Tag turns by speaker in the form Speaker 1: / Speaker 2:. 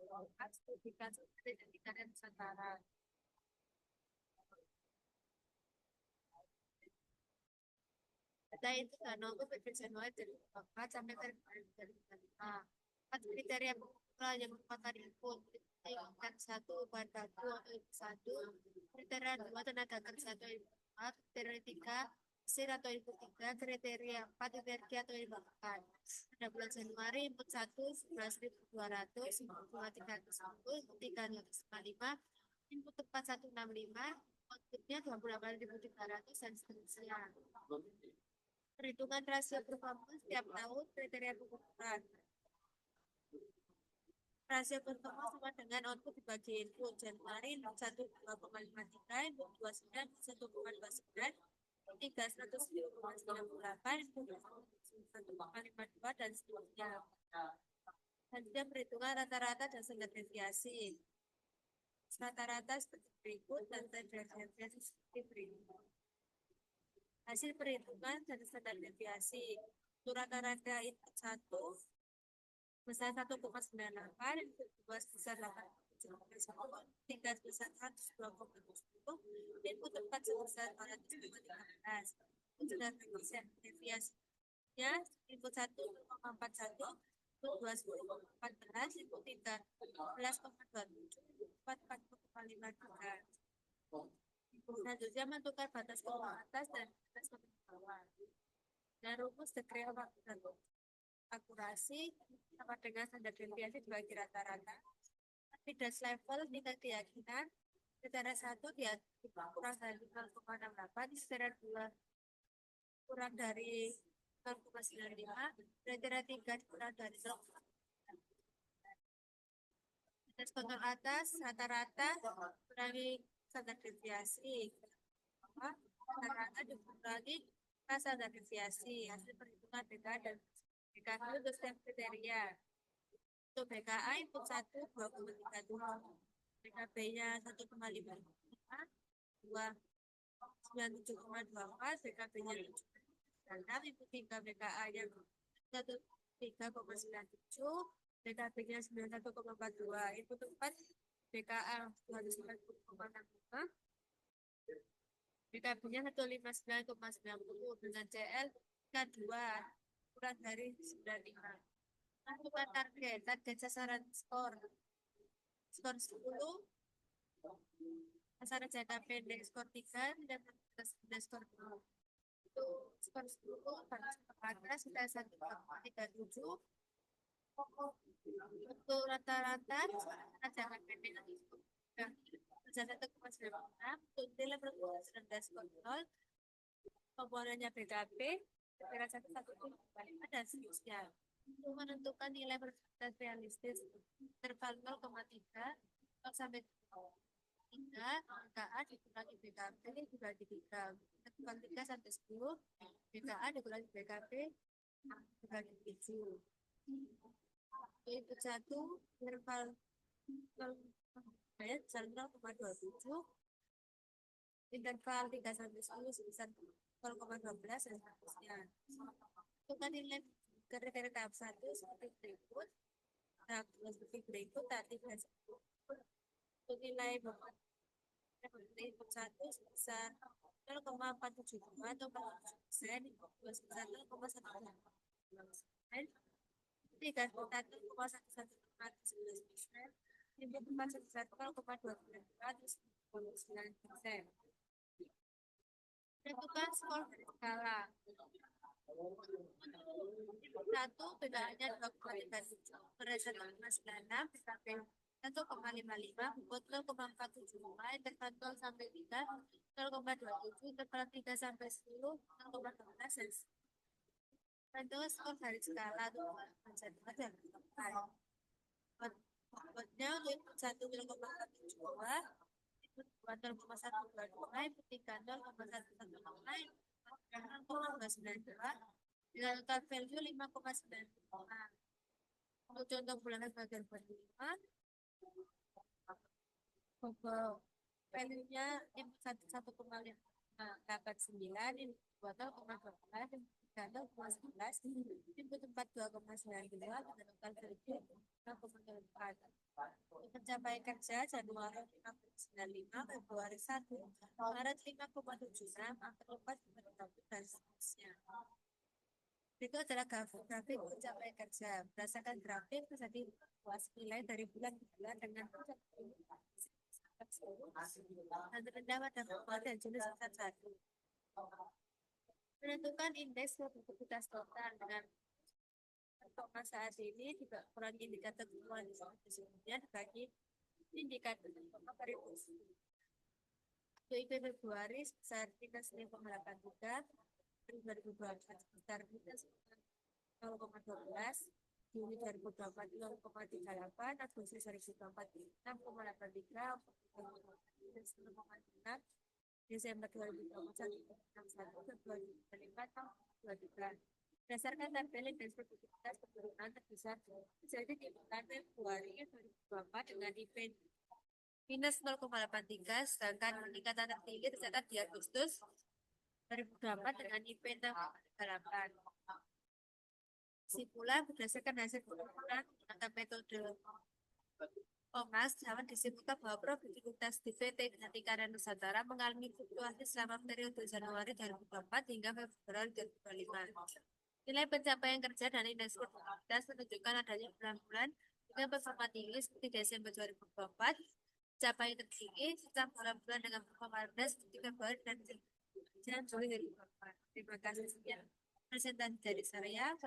Speaker 1: Studikan pendidikan dan Nusantara. Data itu kan nomor pada Januari 2004 sampai Februari 2005. Empat kriteria pengumpulan yang merupakan input tingkat satu bahan baku atau input satu, kriteria dua tenaga kerja atau input empat, kriteria tiga mesin atau input tiga, kriteria empat energi atau input empat. Pada bulan Januari input satu 11.200, input dua 310, input tiga 255, input empat 165, outputnya 28.300 dan seterusnya. Perhitungan rasio performa setiap tahun kriteria pengukuran. Rasio performa sama dengan output dibagi input. Januari 1,2,53, input 29, 1,29, 3, 110,98, input 1,52, dan seterusnya. Selanjutnya perhitungan rata-rata dan standar deviasi. Rata-rata seperti berikut dan standar deviasi seperti berikut. Hasil perhitungan dan standar deviasi. Untuk rata-rata input 1 besar 1,98, input 2 sebesar 8,7, 3 sebesar 102,20, input 4 sebesar 400,13. Standar deviasinya input 1 0,41, input 2 10,14, input 3 11,27, input 4 4,53. Selanjutnya menentukan batas kolom atas dan batas kolom bawah. Dan rumus degree of akurasi sama dengan standar deviasi dibagi rata-rata. Confidence level tingkat keyakinan kriteria 1 dia kurang dari 0,68, kriteria 2 kurang dari 0,95, kriteria 3 kurang dari 0,5. Batas kontrol atas rata-rata kurangi standar deviasi. Rata-rata dikurangi standar deviasi. Hasil perhitungan BK dan BKQ untuk setiap kriteria. Untuk BKA input 1 2,37, BKB-nya 1,55, 2 97,24, BKB-nya 7,6, input 3 BKA-nya 3,97, BKB-nya 91,42, input 4 BKA 290,65, BKB-nya 159,90 dengan CL K2 kurang dari 95. Tentukan target sasaran skor 10, sasaran jangka pendek skor 3, dan skor 2. Untuk skor 10 batas sudah 1,37. Untuk rata-rata jangka pendek 1,96. Untuk nilai rendah skor 0, komponennya BKP kira 1,15 dan seterusnya. Untuk menentukan nilai persentase realistis interval 0,3 sampai 3, BKA dikurangi BKP dibagi 3, interval 3 sampai 10, BKA dikurangi BKP dibagi 7. Input 1 interval 0,27, interval 3 sampai 10 sebesar 0,12 dan seterusnya. Tentukan nilai kriteria tahap 1 seperti berikut. Tahap 2 seperti berikut. Tadi untuk nilai input 1 sebesar 0,472 atau 40%, input 2 sebesar 0,1%, 3 sebesar 0,1111%, input 4 sebesar 0,29%. Tentukan skor skala. Satu BKA-nya 2,37, berat 1,96, BKP 1,55, bobot 0,475, interval 0 sampai 3, 0,27, interval 3 sampai 10, 0,12. Tentukan skor dari skala dan bobotnya untuk 1 0,472, input 2 0,122, input 3 0,115, 0,292, dengan total value 5,95. Untuk contoh bulanan bagian berlima, value-nya input 1,5 dapat 9, input 2 0,12, input 3 0,11, input 4 2,92, dengan total value 0,04. Pencapaian kerja Januari 5,95, Februari 1, Maret 5,76, April 4,20, dan seterusnya. Itu adalah grafik pencapaian kerja. Berdasarkan grafik menjadi luas nilai dari bulan ke bulan dengan dan terendah pada Februari dan Juni semester 1. Menentukan indeks produktivitas total dengan performa saat ini juga kurang indikator temuan sebelumnya dibagi indikator performa variasi. PIB Februari sebesar minus 5,83, 2024 sebesar minus 0,12, Juni 2024 0,38, Agustus 2024 6,83, minus 0,6, Desember 2021 6,1, Februari 2025 6,23. Berdasarkan tabel indeks produktivitas penurunan terbesar terjadi di bulan Februari 2024 dengan IP minus 0,83, sedangkan peningkatan tertinggi tercatat di Agustus 2024 dengan IP 6,38. Kesimpulan berdasarkan hasil pengukuran menggunakan metode OMAS dapat disimpulkan bahwa produktivitas di VT Karya Nusantara mengalami fluktuasi selama periode Januari 2024 hingga Februari 2025. Nilai pencapaian kerja dan indeks produktivitas menunjukkan adanya bulan-bulan dengan performa tinggi seperti Desember 2024, pencapaian tertinggi serta bulan-bulan dengan performa rendah seperti Februari dan Juli 2024. Terima kasih. Sekian presentasi dari saya.